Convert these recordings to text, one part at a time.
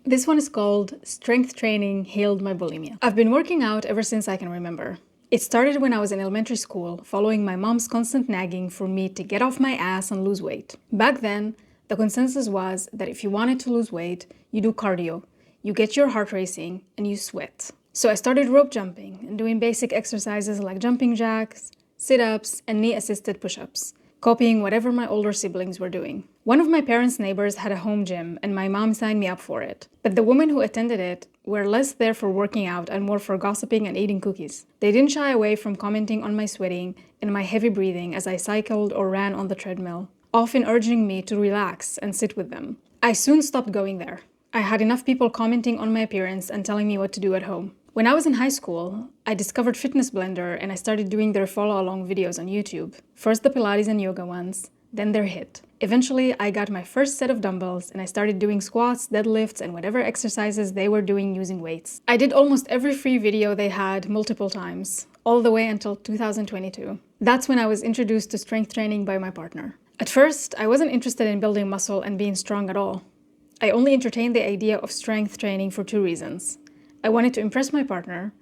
This one is called Strength Training Healed My Bulimia. I've been working out ever since I can remember. It started when I was in elementary school, following my mom's constant nagging for me to get off my ass and lose weight. Back then, the consensus was that if you wanted to lose weight, you do cardio, you get your heart racing, and you sweat. So I started rope jumping and doing basic exercises like jumping jacks, sit-ups, and knee-assisted push-ups, copying whatever my older siblings were doing. One of my parents' neighbors had a home gym, and my mom signed me up for it. But the women who attended it were less there for working out and more for gossiping and eating cookies. They didn't shy away from commenting on my sweating and my heavy breathing as I cycled or ran on the treadmill, often urging me to relax and sit with them. I soon stopped going there. I had enough people commenting on my appearance and telling me what to do at home. When I was in high school, I discovered Fitness Blender and I started doing their follow-along videos on YouTube. First the Pilates and yoga ones, then their HIIT. Eventually, I got my first set of dumbbells and I started doing squats, deadlifts, and whatever exercises they were doing using weights. I did almost every free video they had multiple times, all the way until 2022. That's when I was introduced to strength training by my partner. At first, I wasn't interested in building muscle and being strong at all. I only entertained the idea of strength training for two reasons. I wanted to impress my partner,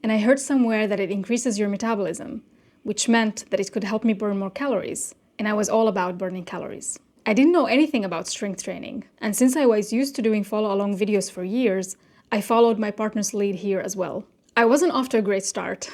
and I heard somewhere that it increases your metabolism, which meant that it could help me burn more calories, and I was all about burning calories. I didn't know anything about strength training, and since I was used to doing follow-along videos for years, I followed my partner's lead here as well. I wasn't off to a great start.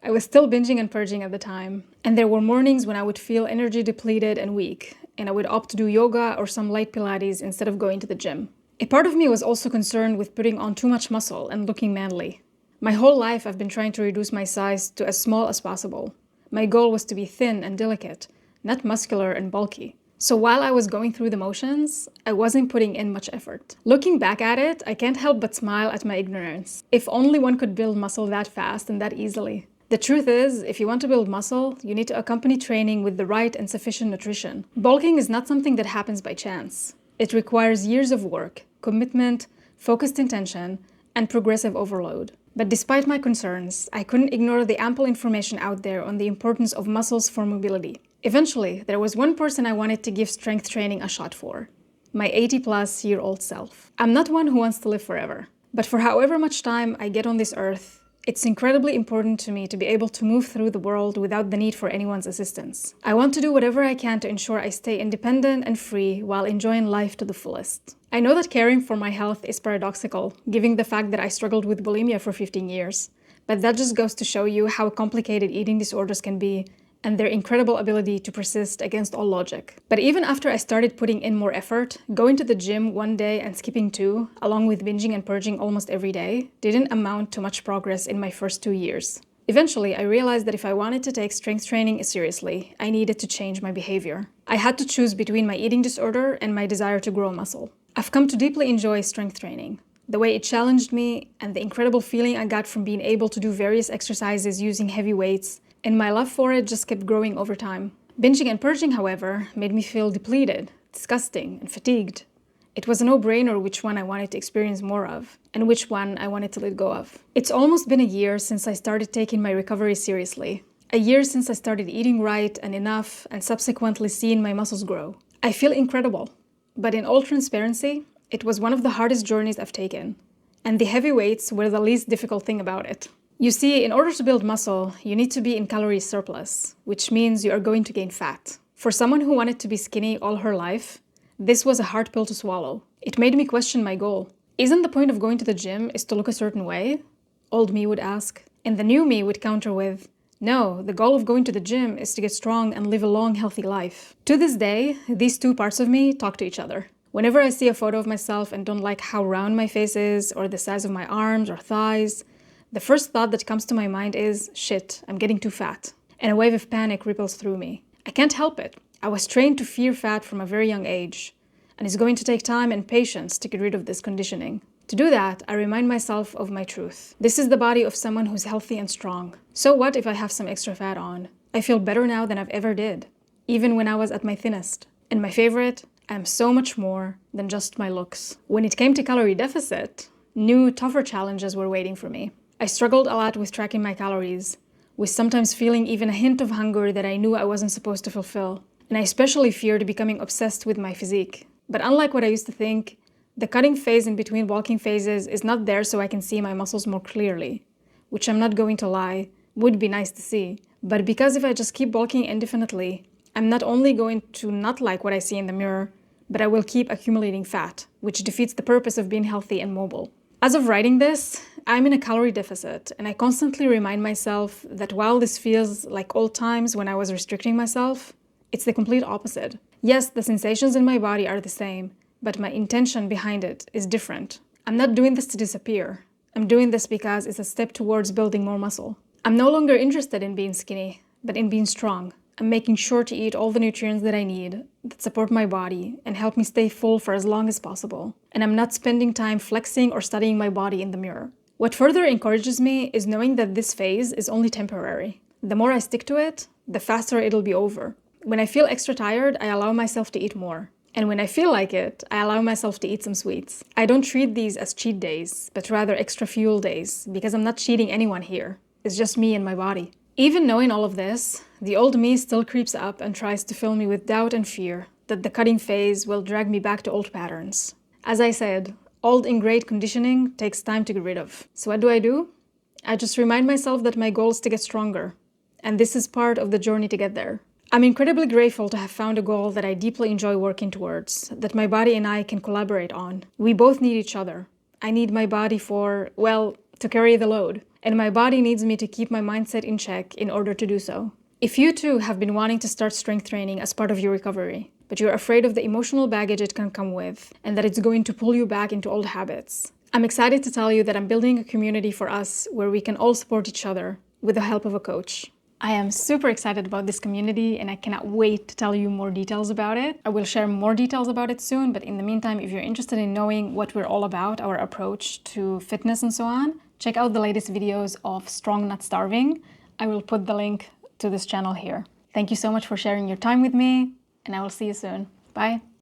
I was still binging and purging at the time, and there were mornings when I would feel energy depleted and weak, and I would opt to do yoga or some light Pilates instead of going to the gym. A part of me was also concerned with putting on too much muscle and looking manly. My whole life I've been trying to reduce my size to as small as possible. My goal was to be thin and delicate, not muscular and bulky. So while I was going through the motions, I wasn't putting in much effort. Looking back at it, I can't help but smile at my ignorance. If only one could build muscle that fast and that easily. The truth is, if you want to build muscle, you need to accompany training with the right and sufficient nutrition. Bulking is not something that happens by chance. It requires years of work, commitment, focused intention, and progressive overload. But despite my concerns, I couldn't ignore the ample information out there on the importance of muscles for mobility. Eventually, there was one person I wanted to give strength training a shot for. My 80-plus-year-old self. I'm not one who wants to live forever. But for however much time I get on this earth, it's incredibly important to me to be able to move through the world without the need for anyone's assistance. I want to do whatever I can to ensure I stay independent and free while enjoying life to the fullest. I know that caring for my health is paradoxical, given the fact that I struggled with bulimia for 15 years. But that just goes to show you how complicated eating disorders can be and their incredible ability to persist against all logic. But even after I started putting in more effort, going to the gym one day and skipping two, along with binging and purging almost every day, didn't amount to much progress in my first 2 years. Eventually, I realized that if I wanted to take strength training seriously, I needed to change my behavior. I had to choose between my eating disorder and my desire to grow muscle. I've come to deeply enjoy strength training. The way it challenged me and the incredible feeling I got from being able to do various exercises using heavy weights, and my love for it just kept growing over time. Binging and purging, however, made me feel depleted, disgusting, and fatigued. It was a no-brainer which one I wanted to experience more of, and which one I wanted to let go of. It's almost been a year since I started taking my recovery seriously. A year since I started eating right and enough, and subsequently seeing my muscles grow. I feel incredible. But in all transparency, it was one of the hardest journeys I've taken. And the heavy weights were the least difficult thing about it. You see, in order to build muscle, you need to be in calorie surplus, which means you are going to gain fat. For someone who wanted to be skinny all her life, this was a hard pill to swallow. It made me question my goal. Isn't the point of going to the gym is to look a certain way? Old me would ask. And the new me would counter with, no, the goal of going to the gym is to get strong and live a long, healthy life. To this day, these two parts of me talk to each other. Whenever I see a photo of myself and don't like how round my face is, or the size of my arms or thighs, the first thought that comes to my mind is, shit, I'm getting too fat. And a wave of panic ripples through me. I can't help it. I was trained to fear fat from a very young age. And it's going to take time and patience to get rid of this conditioning. To do that, I remind myself of my truth. This is the body of someone who's healthy and strong. So what if I have some extra fat on? I feel better now than I've ever did, even when I was at my thinnest. And my favorite, I'm so much more than just my looks. When it came to calorie deficit, new, tougher challenges were waiting for me. I struggled a lot with tracking my calories, with sometimes feeling even a hint of hunger that I knew I wasn't supposed to fulfill. And I especially feared becoming obsessed with my physique. But unlike what I used to think, The cutting phase in between walking phases is not there so I can see my muscles more clearly, which I'm not going to lie, would be nice to see. But because if I just keep bulking indefinitely, I'm not only going to not like what I see in the mirror, but I will keep accumulating fat, which defeats the purpose of being healthy and mobile. As of writing this, I'm in a calorie deficit, and I constantly remind myself that while this feels like old times when I was restricting myself, it's the complete opposite. Yes, the sensations in my body are the same, but my intention behind it is different. I'm not doing this to disappear. I'm doing this because it's a step towards building more muscle. I'm no longer interested in being skinny, but in being strong. I'm making sure to eat all the nutrients that I need, that support my body, and help me stay full for as long as possible. And I'm not spending time flexing or studying my body in the mirror. What further encourages me is knowing that this phase is only temporary. The more I stick to it, the faster it'll be over. When I feel extra tired, I allow myself to eat more. And when I feel like it, I allow myself to eat some sweets. I don't treat these as cheat days, but rather extra fuel days, because I'm not cheating anyone here. It's just me and my body. Even knowing all of this, the old me still creeps up and tries to fill me with doubt and fear that the cutting phase will drag me back to old patterns. As I said, old ingrained conditioning takes time to get rid of. So what do? I just remind myself that my goal is to get stronger, and this is part of the journey to get there. I'm incredibly grateful to have found a goal that I deeply enjoy working towards, that my body and I can collaborate on. We both need each other. I need my body to carry the load, and my body needs me to keep my mindset in check in order to do so. If you too have been wanting to start strength training as part of your recovery, but you're afraid of the emotional baggage it can come with, and that it's going to pull you back into old habits, I'm excited to tell you that I'm building a community for us where we can all support each other with the help of a coach. I am super excited about this community and I cannot wait to tell you more details about it. I will share more details about it soon, but in the meantime, if you're interested in knowing what we're all about, our approach to fitness and so on, check out the latest videos of Strong Not Starving. I will put the link to this channel here. Thank you so much for sharing your time with me, and I will see you soon. Bye.